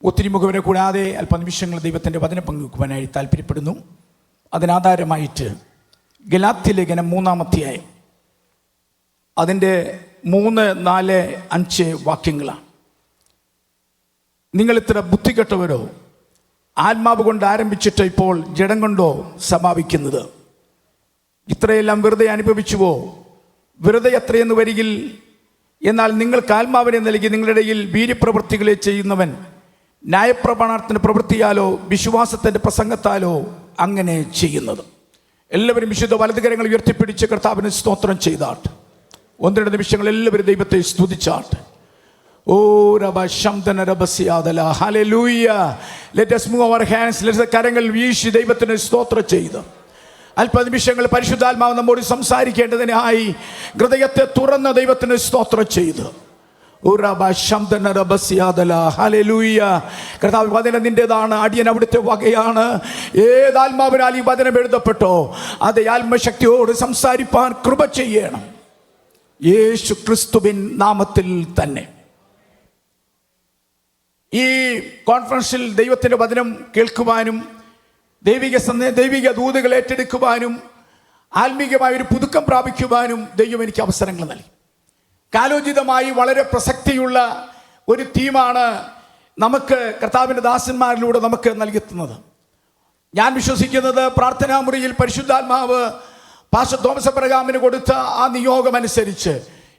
ഒത്തിരി മുഖവരെ കൂടാതെ അല്പനിമിഷങ്ങൾ ദൈവത്തിൻ്റെ വചനം പങ്കുവെക്കുവാനായി താല്പര്യപ്പെടുന്നു. അതിനാധാരമായിട്ട് ഗലാത്യ ലേഖനം 3-ാം അധ്യായം അതിൻ്റെ 3, 4, 5 വാക്യങ്ങളാണ്. നിങ്ങൾ ഇത്ര ബുദ്ധികെട്ടവരോ, ആത്മാവ് കൊണ്ട് ആരംഭിച്ചിട്ട് ഇപ്പോൾ ജഡം കൊണ്ടോ സമാപിക്കുന്നത്? ഇത്രയെല്ലാം വെറുതെ അനുഭവിച്ചുവോ? വെറുതെ എത്രയെന്ന് വരികിൽ, എന്നാൽ നിങ്ങൾക്ക് ആത്മാവിനെ നൽകി നിങ്ങളുടെ ഇടയിൽ വീര്യപ്രവൃത്തികളെ ചെയ്യുന്നവൻ ന്യായപ്രമാണത്തിൻ്റെ പ്രവൃത്തിയാലോ വിശ്വാസത്തിൻ്റെ പ്രസംഗത്താലോ അങ്ങനെ ചെയ്യുന്നത്. എല്ലാവരും വിശുദ്ധ വലതുകരങ്ങൾ ഉയർത്തിപ്പിടിച്ച് കർത്താവിന് സ്തോത്രം ചെയ്താട്ട്. 1-2 നിമിഷങ്ങൾ എല്ലാവരും ദൈവത്തെ സ്തുതിച്ചാട്ട്. ഓ രബ ശംദന രബസിയാദല hallelujah. Let us move our hands. കരങ്ങൾ വീശി ദൈവത്തിന് സ്തോത്രം ചെയ്ത് അല്പനിമിഷങ്ങൾ പരിശുദ്ധാത്മാവ് നമ്മോട് സംസാരിക്കേണ്ടതിനായി ഹൃദയത്തെ തുറന്ന ദൈവത്തിന് സ്തോത്രം ചെയ്ത് കർത്താവ് വചനം നിന്റേതാണ്, അടിയൻ അവിടുത്തെ വകയാണ്. ഏതാത്മാവിനാൽ ഈ വചനം എഴുതപ്പെട്ടോ അത് ആത്മശക്തിയോട് സംസാരിപ്പാൻ കൃപ ചെയ്യണം, യേശു ക്രിസ്തുവിൻ നാമത്തിൽ തന്നെ. ഈ കോൺഫറൻസിൽ ദൈവത്തിൻ്റെ വചനം കേൾക്കുവാനും ദൈവിക ദൂതുകൾ ഏറ്റെടുക്കുവാനും ആത്മീകമായൊരു പുതുക്കം പ്രാപിക്കുവാനും ദൈവം എനിക്ക് അവസരങ്ങൾ നൽകി. കാലോചിതമായി വളരെ പ്രസക്തിയുള്ള ഒരു തീമാണ് നമുക്ക് കർത്താവിൻ്റെ ദാസന്മാരിലൂടെ നമുക്ക് നൽകുന്നത്. ഞാൻ വിശ്വസിക്കുന്നത് പ്രാർത്ഥനാ മുറിയിൽ പരിശുദ്ധാത്മാവ് പാസ്റ്റർ തോമസ് അബ്രഹാമിന് കൊടുത്ത ആ നിയോഗമനുസരിച്ച്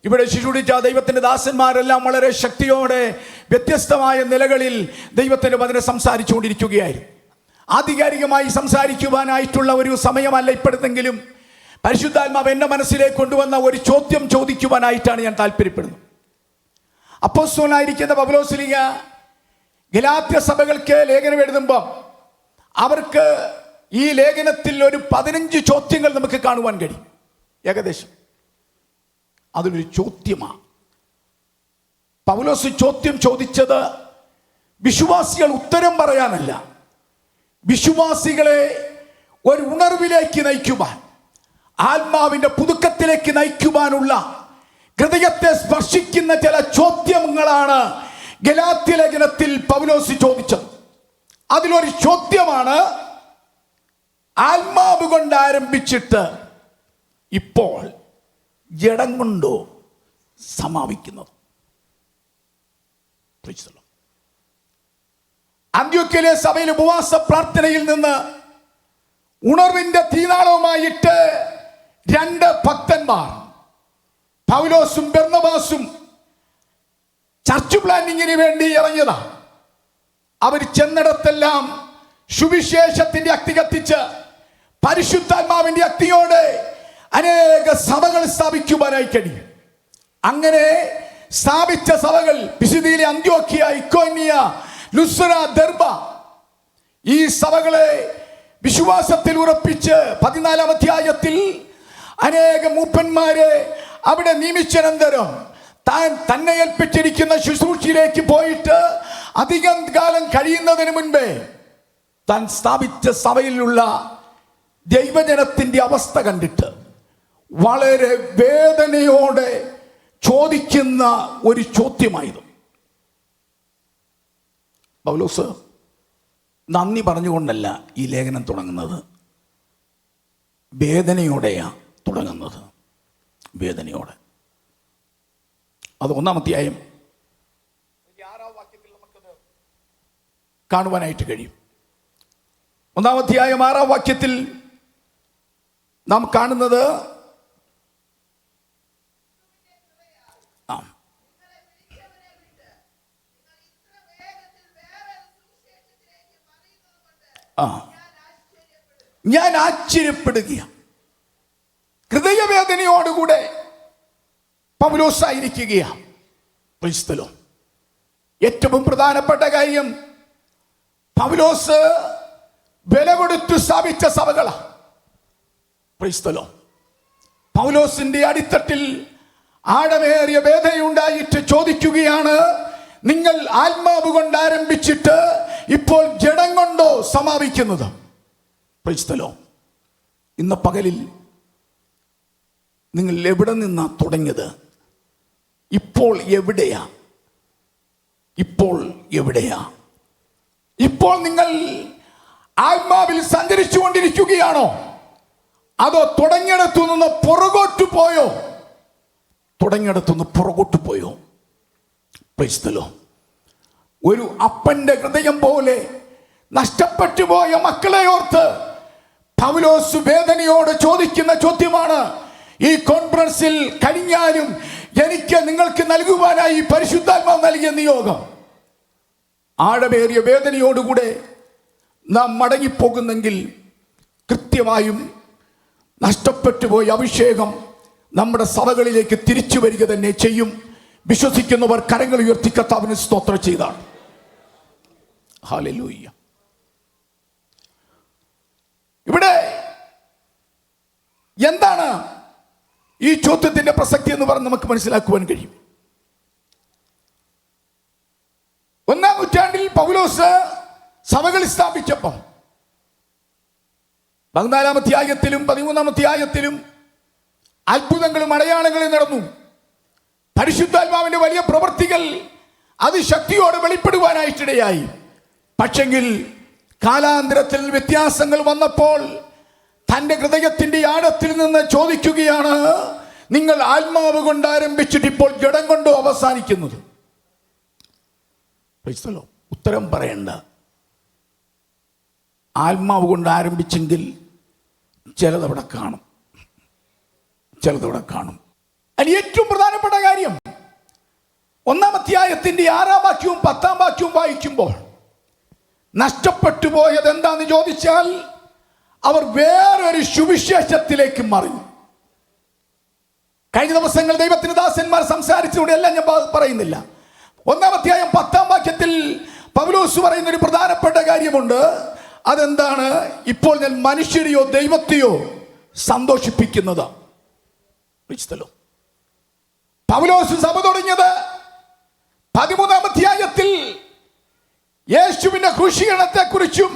ഇവിടെ ശുശ്രൂഷിച്ച ദൈവത്തിൻ്റെ ദാസന്മാരെല്ലാം വളരെ ശക്തിയോടെ വ്യത്യസ്തമായ നിലകളിൽ ദൈവത്തിൻ്റെ വചനം സംസാരിച്ചുകൊണ്ടിരിക്കുകയായിരുന്നു. ആധികാരികമായി സംസാരിക്കുവാനായിട്ടുള്ള ഒരു സമയമല്ല ഇപ്പോഴത്തെങ്കിലും പരിശുദ്ധാത്മാവ് എൻ്റെ മനസ്സിലേക്ക് കൊണ്ടുവന്ന ഒരു ചോദ്യം ചോദിക്കുവാനായിട്ടാണ് ഞാൻ താല്പര്യപ്പെടുന്നത്. അപ്പോസ്തലനായിരിക്കുന്ന പൗലോസ്ലീഹ ഗലാത്യ സഭകൾക്ക് ലേഖനം എഴുതുമ്പോൾ അവർക്ക് ഈ ലേഖനത്തിൽ ഒരു 15 ചോദ്യങ്ങൾ നമുക്ക് കാണുവാൻ കഴിയും. ഏകദേശം അതിലൊരു ചോദ്യമാണ് പൗലോസ് ചോദ്യം ചോദിച്ചത്. വിശ്വാസികൾ ഉത്തരം പറയാനല്ല, വിശ്വാസികളെ ഒരു ഉണർവിലേക്ക് നയിക്കുവാൻ, ആത്മാവിൻ്റെ പുതുക്കത്തിലേക്ക് നയിക്കുവാനുള്ള ഹൃദയത്തെ സ്പർശിക്കുന്ന ചില ചോദ്യങ്ങളാണ് ഗലാത്യ ലേഖനത്തിൽ പൗലോസ് ചോദിച്ചത്. അതിലൊരു ചോദ്യമാണ് ആത്മാവ് കൊണ്ട് ആരംഭിച്ചിട്ട് ഇപ്പോൾ ജഡം കൊണ്ടോ സമാപിക്കുന്നത്. അന്ത്യോക്യയിലെ സഭയിലെ ഉപവാസ പ്രാർത്ഥനയിൽ നിന്ന് ഉണർവിന്റെ തീനാളവുമായിട്ട് 2 ഭക്തന്മാർ പൗലോസും ബർന്നബാസും ചർച്ച് പ്ലാനിങ്ങിന് വേണ്ടി ഇറങ്ങിയതാ. അവർ ചെന്നിടത്തെല്ലാം സുവിശേഷത്തിന്റെ അഗ്നി കത്തിച്ച് പരിശുദ്ധാത്മാവിന്റെ അഗ്നിയോടെ അനേക സഭകൾ സ്ഥാപിക്കുവാനായി കഴിയും. അങ്ങനെ സ്ഥാപിച്ച സഭകൾ പിസിദിയിലെ അന്ത്യോക്യ, ഇക്കോന്യ, ലുസ്ര, ദർബ, ഈ സഭകളെ വിശ്വാസത്തിൽ ഉറപ്പിച്ച് 14-ാം അധ്യായത്തിൽ അനേക മൂപ്പന്മാരെ അവിടെ നിയമിച്ചനന്തരം താൻ തന്നെ ഏൽപ്പിച്ചിരിക്കുന്ന ശുശ്രൂഷയിലേക്ക് പോയിട്ട് അധികം കാലം കഴിയുന്നതിന് മുൻപേ താൻ സ്ഥാപിച്ച സഭയിലുള്ള ദൈവജനത്തിൻ്റെ അവസ്ഥ കണ്ടിട്ട് വളരെ വേദനയോടെ ചോദിക്കുന്ന ഒരു ചോദ്യമായത്. പൗലോസ് നന്ദി പറഞ്ഞുകൊണ്ടല്ല ഈ ലേഖനം തുടങ്ങുന്നത്, വേദനയോടെയാണ് തുടങ്ങുന്നത്. വേദനയോടെ. അത് 1-ാം അധ്യായം 6-ാം വാക്യത്തിൽ നമുക്കത് കാണുവാനായിട്ട് കഴിയും. 1-ാം അധ്യായം 6-ാം വാക്യത്തിൽ നാം കാണുന്നത് ഞാൻ ആശ്ചര്യപ്പെടുകയാണ്. ഹൃദയവേദനയോടുകൂടെ പൗലോസായിരിക്കുകയാണ്. ഏറ്റവും പ്രധാനപ്പെട്ട കാര്യം, പൗലോസ് വില കൊടുത്തു സ്ഥാപിച്ച സഭകളാണ്. പൗലോസിന്റെ അടിത്തട്ടിൽ ആഴമേറിയ വേദനയുണ്ടായിട്ട് ചോദിക്കുകയാണ്, നിങ്ങൾ ആത്മാവ് കൊണ്ട് ആരംഭിച്ചിട്ട് ഇപ്പോൾ ജഡം കൊണ്ടോ സമാപിക്കുന്നത്? ഇന്ന് പകലിൽ നിങ്ങൾ എവിടെ നിന്നാ തുടങ്ങിയത്? ഇപ്പോൾ എവിടെയാ? ഇപ്പോൾ നിങ്ങൾ ആത്മാവിൽ സഞ്ചരിച്ചു കൊണ്ടിരിക്കുകയാണോ, അതോ തുടങ്ങിയിടത്തു നിന്ന് പുറകോട്ട് പോയോ? തുടങ്ങിയിടത്തുനിന്ന് പുറകോട്ട് പോയോ? Price the Lord. ഒരു അപ്പന്റെ ഹൃദയം പോലെ നഷ്ടപ്പെട്ടു പോയ മക്കളെ ഓർത്ത് പൗലോസ് വേദനയോട് ചോദിക്കുന്ന ചോദ്യമാണ്, ഈ കോൺഫറൻസിൽ കഴിഞ്ഞാലും എനിക്ക് നിങ്ങൾക്ക് നൽകുവാനായി പരിശുദ്ധാത്മാവ് നൽകിയ നിയോഗം. ആഴമേറിയ വേദനയോടുകൂടെ നാം മടങ്ങിപ്പോകുന്നെങ്കിൽ കൃത്യമായും നഷ്ടപ്പെട്ടു പോയ അഭിഷേകം നമ്മുടെ സഭകളിലേക്ക് തിരിച്ചു വരിക തന്നെ ചെയ്യും. വിശ്വസിക്കുന്നവർ കരങ്ങൾ ഉയർത്തി കർത്താവിന് സ്തോത്രം ചെയ്താണ്. ഹല്ലേലൂയ. ഇവിടെ എന്താണ് ഈ ചോദ്യത്തിന്റെ പ്രസക്തി എന്ന് പറഞ്ഞ് നമുക്ക് മനസ്സിലാക്കുവാൻ കഴിയും. 1-ാം നൂറ്റാണ്ടിൽ പൗലോസ് സഭകൾ സ്ഥാപിച്ചപ്പം 14-ാം അധ്യായത്തിലും 13-ാം അധ്യായത്തിലും അത്ഭുതങ്ങളും അടയാളങ്ങളും നടന്നു. പരിശുദ്ധാത്മാവിന്റെ വലിയ പ്രവൃത്തികൾ അതിശക്തിയോടെ വെളിപ്പെടുവാനായിട്ടിടയായി. പക്ഷെങ്കിൽ കാലാന്തരത്തിൽ വ്യത്യാസങ്ങൾ വന്നപ്പോൾ തൻ്റെ ഹൃദയത്തിന്റെ ആഴത്തിൽ നിന്ന് ചോദിക്കുകയാണ്, നിങ്ങൾ ആത്മാവ് കൊണ്ട് ആരംഭിച്ചിട്ട് ഇപ്പോൾ ജഡം കൊണ്ടോ അവസാനിക്കുന്നത്? ഉത്തരം പറയണ്ട. ആത്മാവ് കൊണ്ട് ആരംഭിച്ചെങ്കിൽ ചിലതവിടെ കാണും, ചിലതവിടെ കാണും. അതിൽ ഏറ്റവും പ്രധാനപ്പെട്ട കാര്യം 1-ാം അധ്യായത്തിന്റെ 6-ാം വാക്യവും 10-ാം വാക്യവും വായിക്കുമ്പോൾ നഷ്ടപ്പെട്ടു പോയത് എന്താന്ന് ചോദിച്ചാൽ അവർ വേറൊരു സുവിശേഷത്തിലേക്ക് മറിഞ്ഞു. കഴിഞ്ഞ ദിവസങ്ങൾ ദൈവത്തിന്റെ ദാസന്മാർ സംസാരിച്ചതോടെ എല്ലാം ഞാൻ പറയുന്നില്ല. 1-ാം അധ്യായം 10-ാം വാക്യത്തിൽ പൗലോസ് പറയുന്ന ഒരു പ്രധാനപ്പെട്ട കാര്യമുണ്ട്. അതെന്താണ്? ഇപ്പോൾ ഞാൻ മനുഷ്യരെയോ ദൈവത്തെയോ സന്തോഷിപ്പിക്കുന്നത്. പൗലോസ് സഭ തുടങ്ങിയത് 13-ാം അധ്യായത്തിൽ യേശുവിന്റെ ക്രൂശീകരണത്തെ കുറിച്ചും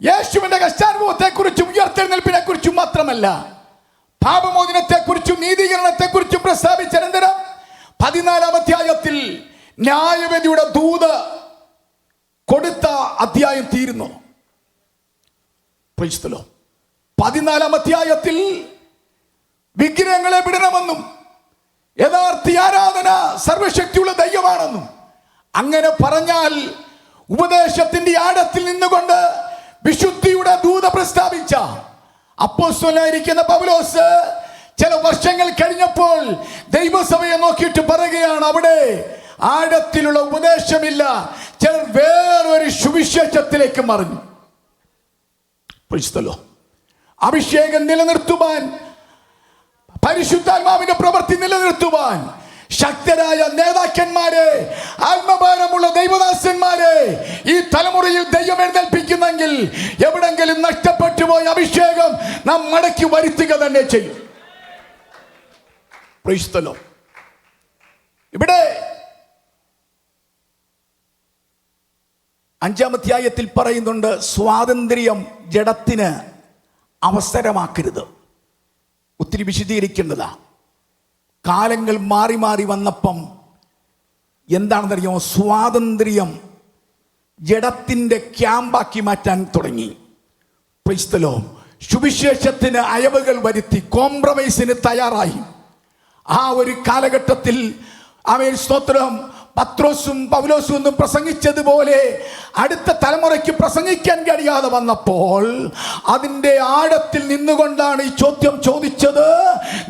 യേശുവിന്റെ കഷ്ടാനുഭവത്തെ കുറിച്ചും ഉയർത്തെഴുന്നേൽപ്പിനെ കുറിച്ചും മാത്രമല്ല, പാപമോചനത്തെ കുറിച്ചും നീതീകരണത്തെ കുറിച്ചും പ്രസ്താവിച്ച അനന്തരം 14-ാം അധ്യായത്തിൽ ന്യായവിധിയുടെ ദൂത് കൊടുത്ത അധ്യായം തീരുന്നു. 14-ാം അധ്യായത്തിൽ വിഗ്രഹങ്ങളെ വിടണമെന്നും യഥാർത്ഥ ആരാധന സർവശക്തിയുള്ള ദൈവമാണെന്നും അങ്ങനെ പറഞ്ഞാൽ ഉപദേശത്തിന്റെ ആഴത്തിൽ നിന്നുകൊണ്ട് വിശുദ്ധിയുടെ ദൂത പ്രസ്താവിച്ച അപ്പോസ്തലനായിരിക്കുന്ന പൗലോസ് ചില വർഷങ്ങൾ കഴിഞ്ഞപ്പോൾ ദൈവസഭയെ നോക്കിയിട്ട് പറയുകയാണ്, അവിടെ ആഴത്തിലുള്ള ഉപദേശമില്ല, ചിലർ വേറൊരു സുവിശേഷത്തിലേക്ക് മറിഞ്ഞു. അഭിഷേകം നിലനിർത്തുവാൻ, പരിശുദ്ധാത്മാവിന്റെ പ്രവൃത്തി നിലനിർത്തുവാൻ ശക്തരായ നേതാക്കന്മാരെ, ആത്മഭാരമുള്ള ദൈവദാസന്മാരെ ഈ തലമുറയിൽ ദൈവം എഴുന്നേൽപ്പിക്കുന്നെങ്കിൽ എവിടെങ്കിലും നഷ്ടപ്പെട്ടു പോയ അഭിഷേകം നാം മടക്കി വരുത്തുക തന്നെ ചെയ്യും. ഇവിടെ 5-ാം അധ്യായത്തിൽ പറയുന്നുണ്ട്, സ്വാതന്ത്ര്യം ജഡത്തിന് അവസരമാക്കരുത്. ഒത്തിരി വിശദീകരിക്കേണ്ടതാ. കാലങ്ങൾ മാറി മാറി വന്നപ്പം എന്താണെന്നറിയാമോ? സ്വാതന്ത്ര്യം ജഡത്തിന്റെ ക്യാമ്പാക്കി മാറ്റാൻ തുടങ്ങി. സുവിശേഷത്തിന് അയവുകൾ വരുത്തി, കോംപ്രമൈസിന് തയ്യാറായി. ആ ഒരു കാലഘട്ടത്തിൽ അവൻ സ്തോത്രം പത്രോസും പൗലോസും ഒന്നും പ്രസംഗിച്ചതുപോലെ അടുത്ത തലമുറയ്ക്ക് പ്രസംഗിക്കാൻ കഴിയാതെ വന്നപ്പോൾ അതിൻ്റെ ആഴത്തിൽ നിന്നുകൊണ്ടാണ് ഈ ചോദ്യം ചോദിച്ചത്.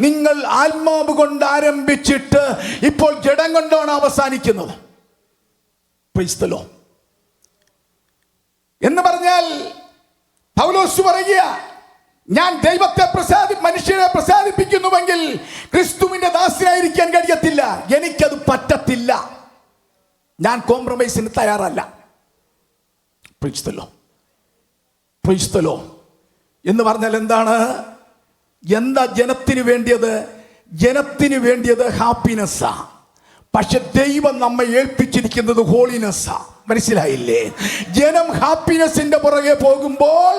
നിങ്ങൾ ആത്മാവ് കൊണ്ട് ആരംഭിച്ചിട്ട് ഇപ്പോൾ ജഡം കൊണ്ടാണ് അവസാനിക്കുന്നത്. എന്ന് പറഞ്ഞാൽ പൗലോസ് പറയുക, ഞാൻ ദൈവത്തെ മനുഷ്യരെ പ്രസാദിപ്പിക്കുന്നുവെങ്കിൽ ക്രിസ്തുവിന്റെ ദാസനായിരിക്കാൻ കഴിയത്തില്ല, എനിക്കത് പറ്റത്തില്ല, ഞാൻ കോംപ്രമൈസിന് തയ്യാറല്ല. എന്ന് പറഞ്ഞാൽ എന്താണ്? എന്താ ജനത്തിന് വേണ്ടിയത്? ജനത്തിന് വേണ്ടിയത് ഹാപ്പിനെസ്സാ. പക്ഷെ ദൈവം നമ്മെ ഏൽപ്പിച്ചിരിക്കുന്നത് ഹോളിനെസ്സാ. മനസ്സിലായില്ലേ? ജനം ഹാപ്പിനെസിന്റെ പുറകെ പോകുമ്പോൾ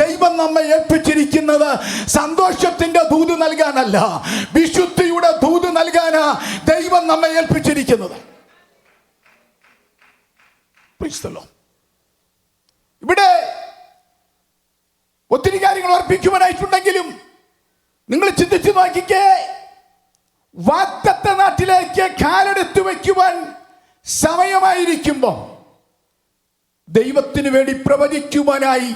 ദൈവം നമ്മെ ഏൽപ്പിച്ചിരിക്കുന്നത് സന്തോഷത്തിന്റെ ദൂത് നൽകാനല്ല, വിശുദ്ധിയുടെ ദൂത് നൽകാനാ ദൈവം നമ്മെ ഏൽപ്പിച്ചിരിക്കുന്നത്. അർപ്പിക്കുവാനായിട്ടുണ്ടെങ്കിലും നിങ്ങൾ ചിന്തിച്ചു നോക്കിക്കേ, വാഗ്ദത്ത നാട്ടിലേക്ക് കാലെടുത്തു വയ്ക്കുവാൻ സമയമായിരിക്കുമ്പോൾ ദൈവത്തിന് വേണ്ടി പ്രവചിക്കുവാനായി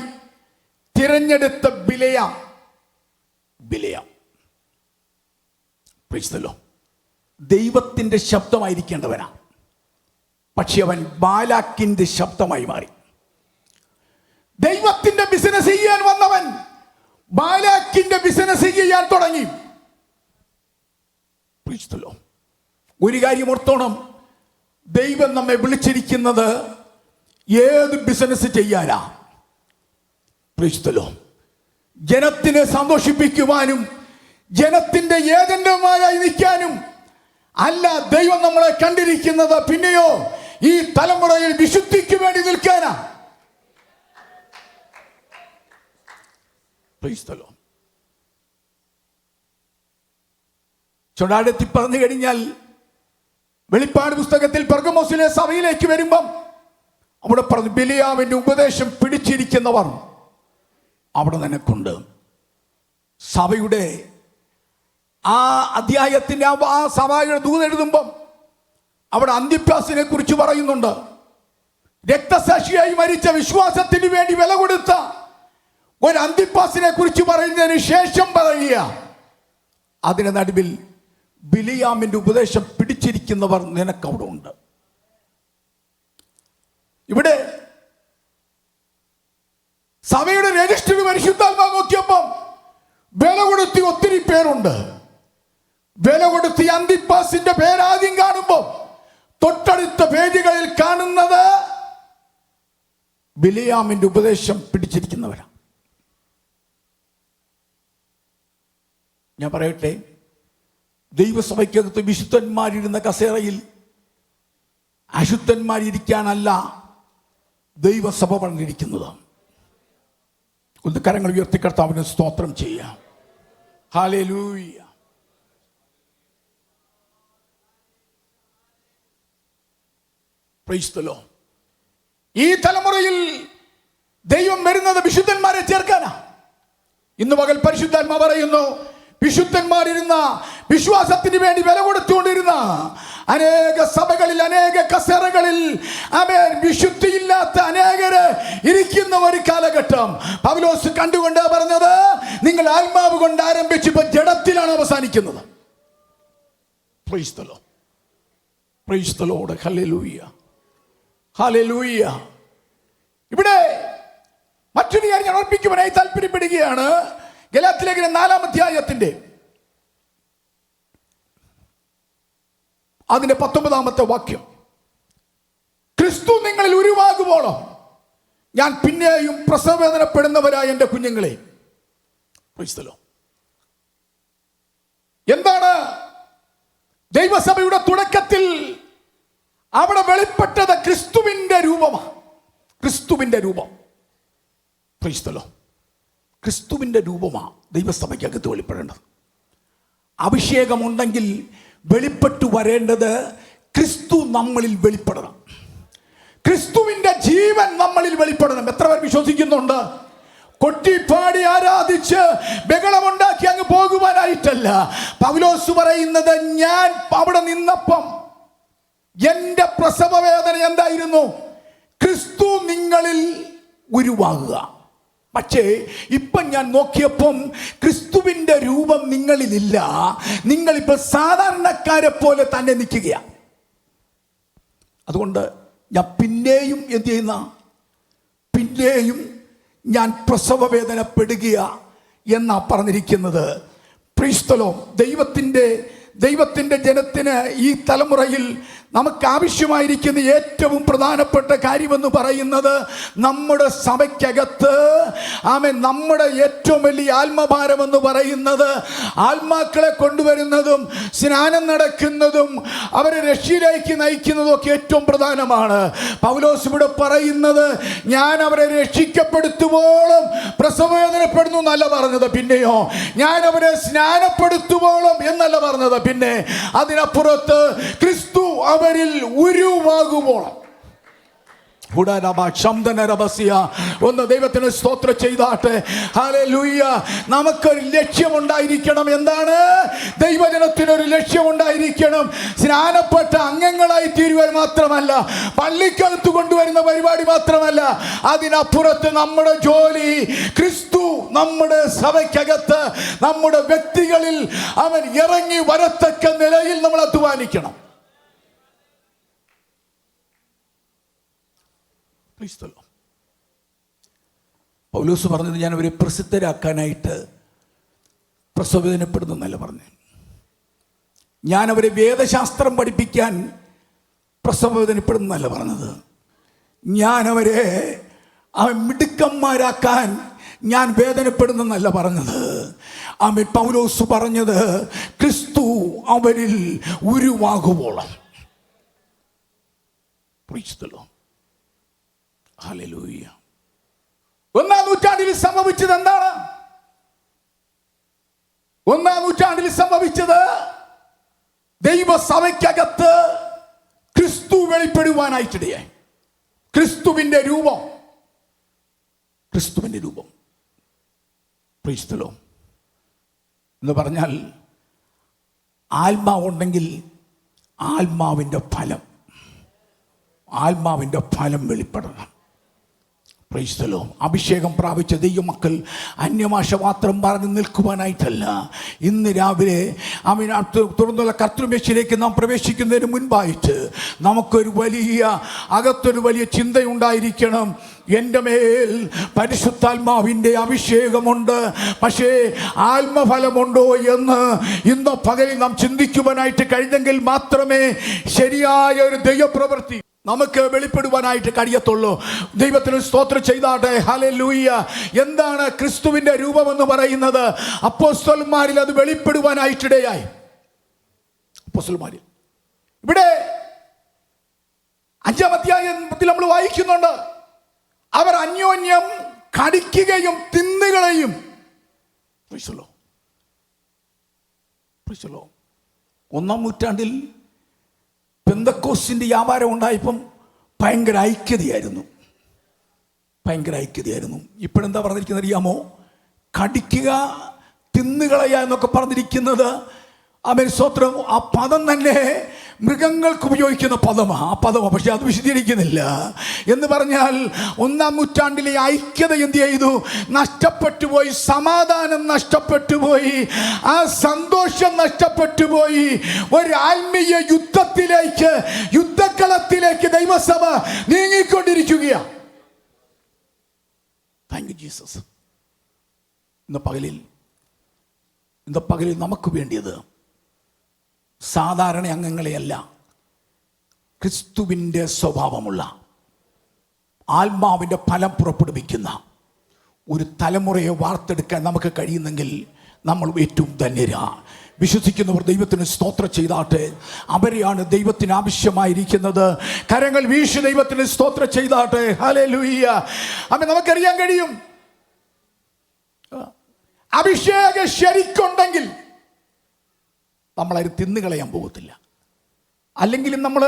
തിരഞ്ഞെടുത്ത ബിലെയാം ദൈവത്തിന്റെ ശബ്ദമായിരിക്കേണ്ടവനാ, പക്ഷെ അവൻ ബാലാക്കിന്റെ ശബ്ദമായി മാറി. ദൈവത്തിന്റെ ബിസിനസ് ചെയ്യാൻ വന്നവൻ ബാലാക്കിന്റെ ബിസിനസ് ചെയ്യാൻ തുടങ്ങി. ഒരു കാര്യം ഓർത്തോണം, ദൈവം നമ്മെ വിളിച്ചിരിക്കുന്നത് ഏത് ബിസിനസ് ചെയ്യാനാ? ജനത്തിനെ സന്തോഷിപ്പിക്കുവാനും ജനത്തിന്റെ ഏജന്റുമാരായി നിൽക്കാനും അല്ല ദൈവം നമ്മളെ കണ്ടിരിക്കുന്നത്. പിന്നെയോ ഈ തലമുറയിൽ വിശുദ്ധിക്ക് വേണ്ടി നിൽക്കാനാ. ചൊടാടത്തി പറഞ്ഞു കഴിഞ്ഞാൽ വെളിപ്പാട് പുസ്തകത്തിൽ പെർഗമോസിലെ സഭയിലേക്ക് വരുമ്പം അവിടെ പറഞ്ഞു, ബിലിയാമിന്റെ ഉപദേശം പിടിച്ചിരിക്കുന്നവർ അവിടെ നിനക്കുണ്ട്. സഭയുടെ ആ അധ്യായത്തിന്റെ ആ സഭയുടെ ദൂത് എഴുതുമ്പം അവിടെ അന്തിപ്പാസിനെ കുറിച്ച് പറയുന്നുണ്ട്. രക്തസാക്ഷിയായി മരിച്ച വിശ്വാസത്തിന് വേണ്ടി വില കൊടുത്ത ഒരു അന്തിപ്പാസിനെ കുറിച്ച് പറയുന്നതിന് ശേഷം പറയുക, അതിന് നടുവിൽ ബിലിയാമിന്റെ ഉപദേശം പിടിച്ചിരിക്കുന്നവർ നിനക്കവിടെ ഉണ്ട്. ഇവിടെ സഭയുടെ രജിസ്റ്റർ പരിശുദ്ധാത്മാവ് നോക്കിയപ്പം വില കൊടുത്തി ഒത്തിരി പേരുണ്ട്. വില കൊടുത്തി അന്തിപ്പാസിന്റെ പേരാദ്യം കാണുമ്പോൾ തൊട്ടടുത്ത പേജുകളിൽ കാണുന്നത് ബിലിയാമിന്റെ ഉപദേശം പിടിച്ചിരിക്കുന്നവരാണ്. ഞാൻ പറയട്ടെ, ദൈവസഭയ്ക്കകത്ത് വിശുദ്ധന്മാരിരുന്ന കസേരയിൽ അശുദ്ധന്മാരിരിക്കാനല്ല ദൈവസഭ പണിതിരിക്കുന്നത്. ഒന്ന് കരങ്ങൾ ഉയർത്തി കർത്താവിന് സ്തോത്രം ചെയ്യാം. ഹല്ലേലൂയ. Praise the Lord. ഈ തലമുറയിൽ ദൈവം വരുന്നത് വിശുദ്ധന്മാരെ ചേർക്കാനാ. ഇന്ന് പകൽ പരിശുദ്ധാത്മാവ് പറയുന്നു, വിശുദ്ധന്മാരിരുന്ന വിശ്വാസത്തിന് വേണ്ടി വില കൊടുത്തുകൊണ്ടിരുന്ന അനേക സഭകളിൽ അനേക കസേരകളിൽ വിശുദ്ധിയില്ലാത്ത അനേകര് ഇരിക്കുന്ന ഒരു കാലഘട്ടം പൗലോസ് കണ്ടുകൊണ്ട് പറഞ്ഞത്, നിങ്ങൾ ആത്മാവ് കൊണ്ട് ആരംഭിച്ചപ്പോൾ ജഡത്തിലാണ് അവസാനിക്കുന്നത്. Price the Lord. Price the Lord. Hallelujah. Hallelujah. ഇവിടെ മറ്റൊരു കാര്യം ഞാൻ ഓർപ്പിക്കുവാനായി താല്പര്യപ്പെടുകയാണ്. ഗലാത്യലേഖനം 4-ാം അധ്യായത്തിന്റെ അതിന്റെ 19-ാമത്തെ വാക്യം, ക്രിസ്തു നിങ്ങളിൽ ഉരുവാകുവോളം ഞാൻ പിന്നെയും പ്രസവവേദനപ്പെടുന്നവരായ എൻ്റെ കുഞ്ഞുങ്ങളെ. എന്താണ് ദൈവസഭയുടെ തുടക്കത്തിൽ അവിടെ വെളിപ്പെട്ടത്? ക്രിസ്തുവിന്റെ രൂപമാണ്. ക്രിസ്തുവിന്റെ രൂപം. ക്രിസ്തുവിന്റെ രൂപമാണ് ദൈവസഭയ്ക്കകത്ത് വെളിപ്പെടേണ്ടത്. അഭിഷേകമുണ്ടെങ്കിൽ വെളിപ്പെട്ടു വരേണ്ടത് ക്രിസ്തു നമ്മളിൽ വെളിപ്പെടണം. ക്രിസ്തുവിന്റെ ജീവൻ നമ്മളിൽ വെളിപ്പെടണം. എത്ര പേർ വിശ്വസിക്കുന്നുണ്ട്? കൊട്ടിപ്പാടി ആരാധിച്ച് ബഹളമുണ്ടാക്കി അങ്ങ് പോകുവാനായിട്ടല്ല. പൗലോസ് പറയുന്നത്, ഞാൻ അവിടെ നിന്നപ്പം എന്റെ പ്രസവ വേദന എന്തായിരുന്നു? ക്രിസ്തു നിങ്ങളിൽ ഉരുവാകുക. പക്ഷേ ഇപ്പം ഞാൻ നോക്കിയപ്പം ക്രിസ്തുവിന്റെ രൂപം നിങ്ങളിലില്ല. നിങ്ങളിപ്പോൾ സാധാരണക്കാരെ പോലെ തന്നെ നിൽക്കുകയാണ്. അതുകൊണ്ട് ഞാൻ പിന്നെയും എന്ത് ചെയ്യുന്ന, പിന്നെയും ഞാൻ പ്രസവ വേദനപ്പെടുക എന്നാ പറഞ്ഞിരിക്കുന്നത്. Price the Lord. ദൈവത്തിൻ്റെ ജനത്തിന് ഈ തലമുറയിൽ നമുക്ക് ആവശ്യമായിരിക്കുന്ന ഏറ്റവും പ്രധാനപ്പെട്ട കാര്യമെന്ന് പറയുന്നത്, നമ്മുടെ സഭയ്ക്കകത്ത് നമ്മുടെ ഏറ്റവും വലിയ ആത്മഭാരമെന്ന് പറയുന്നത് ആത്മാക്കളെ കൊണ്ടുവരുന്നതും സ്നാനം നടക്കുന്നതും അവരെ രക്ഷയിലേക്ക് നയിക്കുന്നതും ഒക്കെ ഏറ്റവും പ്രധാനമാണ്. പൗലോസ് ഇവിടെ പറയുന്നത്, ഞാൻ അവരെ രക്ഷിക്കപ്പെടുത്തുവോളം പ്രസവവേദനപ്പെടുന്നു എന്നല്ല പറഞ്ഞത്. പിന്നെയോ ഞാൻ അവരെ സ്നാനപ്പെടുത്തുവോളം എന്നല്ല പറഞ്ഞത്. പിന്നെ അതിനപ്പുറത്ത് ക്രിസ്തു അവരിൽ ഉരുവാകുവോളം. ഒന്ന് ദൈവത്തിന് സ്തോത്രം ചെയ്താട്ടെ. ഹല്ലേലൂയ. നമുക്കൊരു ലക്ഷ്യമുണ്ടായിരിക്കണം. എന്താണ്? ദൈവജനത്തിനൊരു ലക്ഷ്യമുണ്ടായിരിക്കണം. സ്നാനപ്പെട്ട അംഗങ്ങളായി തീരുവാൻ മാത്രമല്ല, പള്ളിക്കകത്ത് കൊണ്ടുവരുന്ന പരിപാടി മാത്രമല്ല, അതിനപ്പുറത്ത് നമ്മുടെ ജോലി ക്രിസ്തു നമ്മുടെ സഭയ്ക്കകത്ത് നമ്മുടെ വ്യക്തികളിൽ അവൻ ഇറങ്ങി വരത്തക്ക നിലയിൽ നമ്മൾ അധ്വാനിക്കണം. പൗലോസ് പറഞ്ഞത്, ഞാൻ അവരെ പ്രസിദ്ധരാക്കാനായിട്ട് പ്രസവവേദനപ്പെടുന്നല്ല പറഞ്ഞു. ഞാൻ അവരെ വേദശാസ്ത്രം പഠിപ്പിക്കാൻ പ്രസവവേദനപ്പെടുന്നല്ല പറഞ്ഞത്. ഞാൻ അവരെ മിടുക്കന്മാരാക്കാൻ ഞാൻ വേദനപ്പെടുന്നല്ല പറഞ്ഞത്. ആമേൻ. പൗലോസ് പറഞ്ഞത്, ക്രിസ്തു അവരിൽ ഉരുവാകുവോളം. ഹല്ലേലൂയ. ഒന്നാം നൂറ്റാണ്ടിൽ സംഭവിച്ചത് എന്താണ്? ഒന്നാം നൂറ്റാണ്ടിൽ സംഭവിച്ചത്, ദൈവസഭയ്ക്കകത്ത് ക്രിസ്തു വെളിപ്പെടുവാനായിട്ടിടയായി. ക്രിസ്തുവിന്റെ രൂപം എന്ന് പറഞ്ഞാൽ, ആത്മാവുണ്ടെങ്കിൽ ആത്മാവിൻ്റെ ഫലം വെളിപ്പെടണം. അഭിഷേകം പ്രാപിച്ച ദൈവമക്കൾ അന്യഭാഷ മാത്രം പറഞ്ഞു നിൽക്കുവാനായിട്ടല്ല. ഇന്ന് രാവിലെ തുറന്നുള്ള കർത്തൃമേശയിലേക്ക് നാം പ്രവേശിക്കുന്നതിന് മുൻപായിട്ട് നമുക്കൊരു അകത്തൊരു വലിയ ചിന്തയുണ്ടായിരിക്കണം. എൻ്റെ മേൽ പരിശുദ്ധാത്മാവിൻ്റെ അഭിഷേകമുണ്ട്, പക്ഷേ ആത്മഫലമുണ്ടോ എന്ന് ഇന്ന് പകലിൽ നാം ചിന്തിക്കുവാനായിട്ട് കഴിഞ്ഞെങ്കിൽ മാത്രമേ ശരിയായ ഒരു ദൈവപ്രവൃത്തി നമുക്ക് വെളിപ്പെടുവാനായിട്ട് കഴിയത്തുള്ളൂ. ദൈവത്തിന് സ്തോത്രം ചെയ്താട്ടെ. ഹല്ലേലൂയ. എന്താണ് ക്രിസ്തുവിന്റെ രൂപമെന്ന് പറയുന്നത്? അപ്പോസ്തലന്മാരിൽ അത് വെളിപ്പെടുവാനായിട്ടിടയായി. അപ്പോസ്തലന്മാരിൽ ഇവിടെ 5-ാം അധ്യായത്തിൽ നമ്മൾ വായിക്കുന്നുണ്ട്, അവർ അന്യോന്യം കടിക്കുകയും തിന്നുകളയും. ഒന്നാം നൂറ്റാണ്ടിൽ പെന്തക്കോസ്തിന്റെ വ്യാപാരം ഉണ്ടായപ്പം ഭയങ്കര ഐക്യതയായിരുന്നു. ഇപ്പോഴെന്താ പറഞ്ഞിരിക്കുന്നത് അറിയാമോ? കടിക്കുക, തിന്നുകളയ എന്നൊക്കെ പറഞ്ഞിരിക്കുന്നത്, അവൻ സ്വത്രം ആ പദം തന്നെ മൃഗങ്ങൾക്ക് ഉപയോഗിക്കുന്ന പദമാണ്. പക്ഷെ അത് വിശദീകരിക്കുന്നില്ല. എന്ന് പറഞ്ഞാൽ ഒന്നാം നൂറ്റാണ്ടിലെ ഐക്യത എന്ത് ചെയ്തു? നഷ്ടപ്പെട്ടുപോയി. സമാധാനം നഷ്ടപ്പെട്ടുപോയി. ആ സന്തോഷം നഷ്ടപ്പെട്ടുപോയി. ഒരു ആത്മീയ യുദ്ധക്കളത്തിലേക്ക് ദൈവസഭ നീങ്ങിക്കൊണ്ടിരിക്കുകയാണ്. Thank you Jesus. ഇന്ന് പകലിൽ നമുക്ക് വേണ്ടിയത് സാധാരണ അംഗങ്ങളെയല്ല, ക്രിസ്തുവിൻ്റെ സ്വഭാവമുള്ള ആത്മാവിൻ്റെ ഫലം പുറപ്പെടുവിക്കുന്ന ഒരു തലമുറയെ വാർത്തെടുക്കാൻ നമുക്ക് കഴിയുന്നെങ്കിൽ നമ്മൾ ഏറ്റവും ധന്യരാ. വിശ്വസിക്കുന്നവർ ദൈവത്തിന് സ്തോത്രം ചെയ്താട്ടെ. അവരെയാണ് ദൈവത്തിന് ആവശ്യമായിരിക്കുന്നത്. കരങ്ങൾ വീശി ദൈവത്തിന് സ്തോത്രം ചെയ്താട്ടെ. ഹല്ലേലൂയ. അമ്മ നമുക്കറിയാൻ കഴിയും, അഭിഷേകം ശരിക്കുണ്ടെങ്കിൽ നമ്മളത് തിന്നുകളയാൻ പോകത്തില്ല. അല്ലെങ്കിലും നമ്മൾ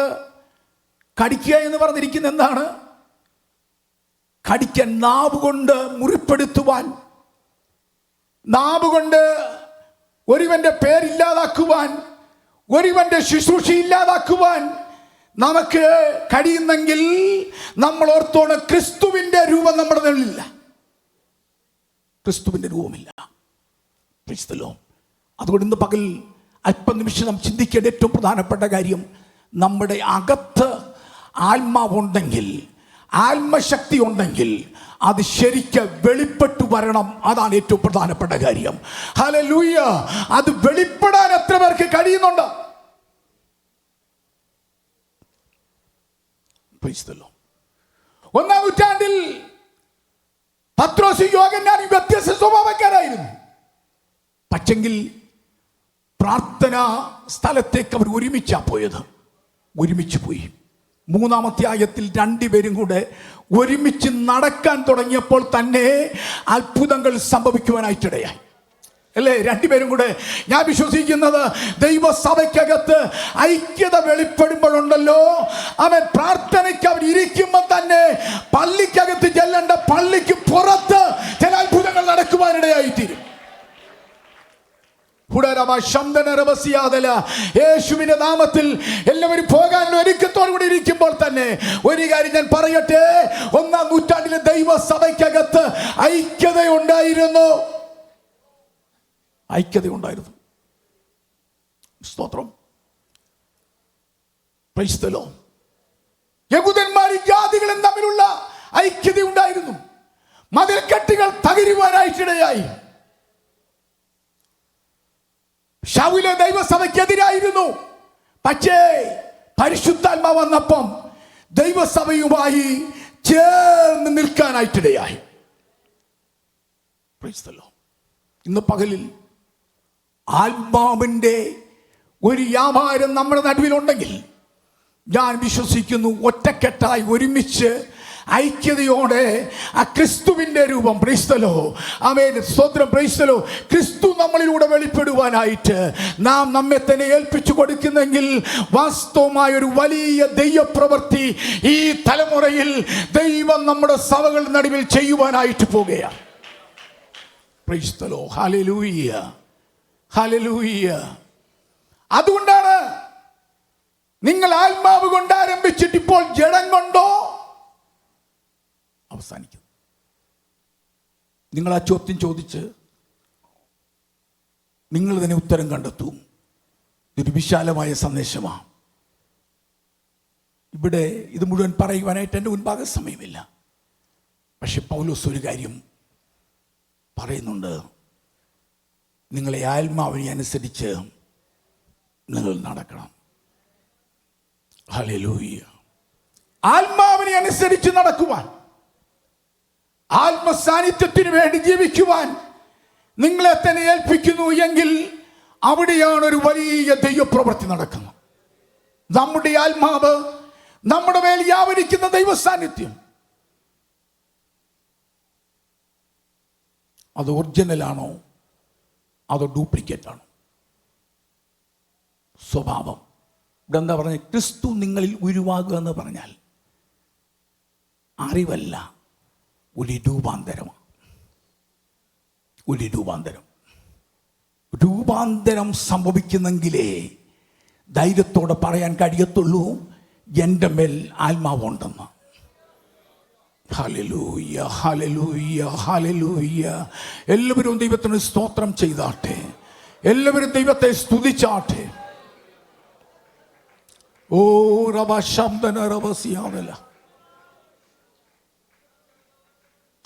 കടിക്കുക എന്ന് പറഞ്ഞിരിക്കുന്ന എന്താണ്? കടിക്കാൻ, നാവ് കൊണ്ട് മുറിപ്പെടുത്തുവാൻ, നാവ് കൊണ്ട് ഒരുവന്റെ പേരില്ലാതാക്കുവാൻ, ഒരുവന്റെ ശുശ്രൂഷ ഇല്ലാതാക്കുവാൻ നമുക്ക് കഴിയുന്നെങ്കിൽ നമ്മൾ ഓർത്തോണം, ക്രിസ്തുവിന്റെ രൂപം നമ്മുടെ നിലയിലില്ല. ക്രിസ്തുവിന്റെ രൂപമില്ല. അതുകൊണ്ട് ഇന്ന് പകൽ അല്പനിമിഷം നാം ചിന്തിക്കേണ്ട ഏറ്റവും പ്രധാനപ്പെട്ട കാര്യം, നമ്മുടെ അകത്ത് ആത്മാവുണ്ടെങ്കിൽ, ആത്മശക്തി ഉണ്ടെങ്കിൽ അത് ശരിക്കും വെളിപ്പെട്ടു വരണം. അതാണ് ഏറ്റവും പ്രധാനപ്പെട്ട കാര്യം. ഹല്ലേലൂയ. അത് വെളിപ്പെടാൻ എത്ര പേർക്ക് കഴിയുന്നുണ്ട്? ഒന്നാം നൂറ്റാണ്ടിൽ പത്രോസ്, യോഹന്നാൻ വ്യത്യസ്ത സ്വഭാവക്കാരായിരുന്നു. പക്ഷെങ്കിൽ പ്രാർത്ഥനാ സ്ഥലത്തേക്ക് അവർ ഒരുമിച്ച് പോയി. 3-ാം അധ്യായത്തിൽ 2 പേരും കൂടെ ഒരുമിച്ച് നടക്കാൻ തുടങ്ങിയപ്പോൾ തന്നെ അത്ഭുതങ്ങൾ സംഭവിക്കുവാനായിട്ടിടയായി. അല്ലേ? രണ്ടുപേരും കൂടെ. ഞാൻ വിശ്വസിക്കുന്നത് ദൈവസഭയ്ക്കകത്ത് ഐക്യത വെളിപ്പെടുമ്പോഴുണ്ടല്ലോ, അവൻ പ്രാർത്ഥനയ്ക്ക് അവർ ഇരിക്കുമ്പോൾ തന്നെ പള്ളിക്കകത്ത് ചെല്ലേണ്ട പള്ളിക്ക് പുറത്ത് ചില അത്ഭുതങ്ങൾ നടക്കുവാനിടയായിത്തീരും. യേശുവിന്റെ നാമത്തിൽ എല്ലാവരും പോകാനുള്ള ഒരുക്കത്തോടു കൂടി ഇരിക്കുമ്പോൾ തന്നെ ഒരു കാര്യം ഞാൻ പറയട്ടെ, 1-ാം നൂറ്റാണ്ടിലെ ദൈവസഭയ്ക്കകത്ത് ഐക്യതയുണ്ടായിരുന്നു. ഐക്യതയുണ്ടായിരുന്നു. സ്തോത്രം. Price the Lord. യഹൂദന്മാരും ജാതികളും തമ്മിലുള്ള ഐക്യത ഉണ്ടായിരുന്നു. മതിൽക്കെട്ടുകൾ തകരുവാനായിട്ടിടയായി. ശൗല് ദൈവസഭയ്ക്കെതിരായിരുന്നു. പക്ഷേ പരിശുദ്ധാത്മാവ് വന്നപ്പം ദൈവസഭയുമായി ചേർന്ന് നിൽക്കാനായിട്ടിടയായി. Price the Lord. ഇന്ന് പകലിൽ ആത്മാവിൻ്റെ ഒരു വ്യാപാരം നമ്മുടെ നടുവിലുണ്ടെങ്കിൽ ഞാൻ വിശ്വസിക്കുന്നു ഒറ്റക്കെട്ടായി ഒരുമിച്ച് ഐക്യതയോടെ ആ ക്രിസ്തുവിൻ്റെ രൂപം, പ്രൈസ് ദി ലോർഡ്, ആമേൻ, സ്തോത്രം, പ്രൈസ് ദി ലോർഡ്, ക്രിസ്തു നമ്മളിലൂടെ വെളിപ്പെടുവാനായിട്ട് നാം നമ്മെ തന്നെ ഏൽപ്പിച്ചു കൊടുക്കുന്നെങ്കിൽ വാസ്തവമായ ഒരു വലിയ ദൈവപ്രവൃത്തി ഈ തലമുറയിൽ ദൈവം നമ്മുടെ സഭകളുടെ നടുവിൽ ചെയ്യുവാനായിട്ട് പോകുകയാണ്. Price the Lord. Hallelujah, hallelujah. അതുകൊണ്ടാണ് നിങ്ങൾ ആത്മാവ് കൊണ്ട് ആരംഭിച്ചിട്ട് ഇപ്പോൾ ജഡം കൊണ്ടോ അവസാനിക്കുന്നു. നിങ്ങൾ ആ ചോദ്യം ചോദിച്ച് നിങ്ങൾ തന്നെ ഉത്തരം കണ്ടെത്തും. ഇതൊരു വിശാലമായ സന്ദേശമാണ്. ഇവിടെ ഇത് മുഴുവൻ പറയുവാനായിട്ട് എൻ്റെ മുൻപാകെ സമയമില്ല. പക്ഷെ പൗലോസ് ഒരു കാര്യം പറയുന്നുണ്ട്, നിങ്ങളെ ആത്മാവിനെ അനുസരിച്ച് നിങ്ങൾ നടക്കണം. ഹല്ലേലൂയ. ആത്മാവിനെ അനുസരിച്ച് നടക്കുവാൻ, ആത്മസാന്നിധ്യത്തിന് വേണ്ടി ജീവിക്കുവാൻ നിങ്ങളെ തന്നെ ഏൽപ്പിക്കുന്നു എങ്കിൽ അവിടെയാണ് ഒരു വലിയ ദൈവപ്രവൃത്തി നടക്കുന്നത്. നമ്മുടെ ആത്മാവ്, നമ്മുടെ മേൽ വ്യാപരിക്കുന്ന ദൈവസാന്നിധ്യം, അത് ഒറിജിനലാണോ അതോ ഡ്യൂപ്ലിക്കേറ്റ് ആണോ? സ്വഭാവം. ഇവിടെ എന്താ പറഞ്ഞ, ക്രിസ്തു നിങ്ങളിൽ ഉരുവാകുക എന്ന് പറഞ്ഞാൽ അറിവല്ല, ഒരു രൂപാന്തരമാണ്. ഒരു രൂപാന്തരം സംഭവിക്കുന്നെങ്കിലേ ധൈര്യത്തോടെ പറയാൻ കഴിയത്തുള്ളൂ എൻ്റെ മേൽ ആത്മാവുണ്ടെന്ന്. Hallelujah, hallelujah, hallelujah. എല്ലാവരും ദൈവത്തിന് സ്തോത്രം ചെയ്താട്ടെ. എല്ലാവരും ദൈവത്തെ സ്തുതിച്ചാട്ടെ. ഓ റബശബ്ദന റബസിയാവല.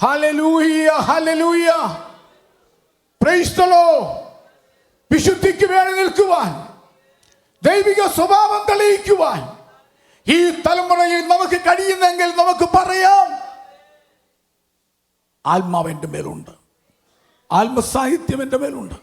Hallelujah, hallelujah. Praise the lord. വിശുദ്ധിക്ക് വേണ്ടി നിൽക്കുവാൻ, ദൈവിക സ്വഭാവം തെളിയിക്കുവാൻ ഈ തലമുറയിൽ നമുക്ക് കഴിയുന്നെങ്കിൽ നമുക്ക് പറയാം, ആത്മാവ് എൻ്റെ മേലുണ്ട്, ആത്മസാഹിത്യം എൻ്റെ മേലുണ്ട്.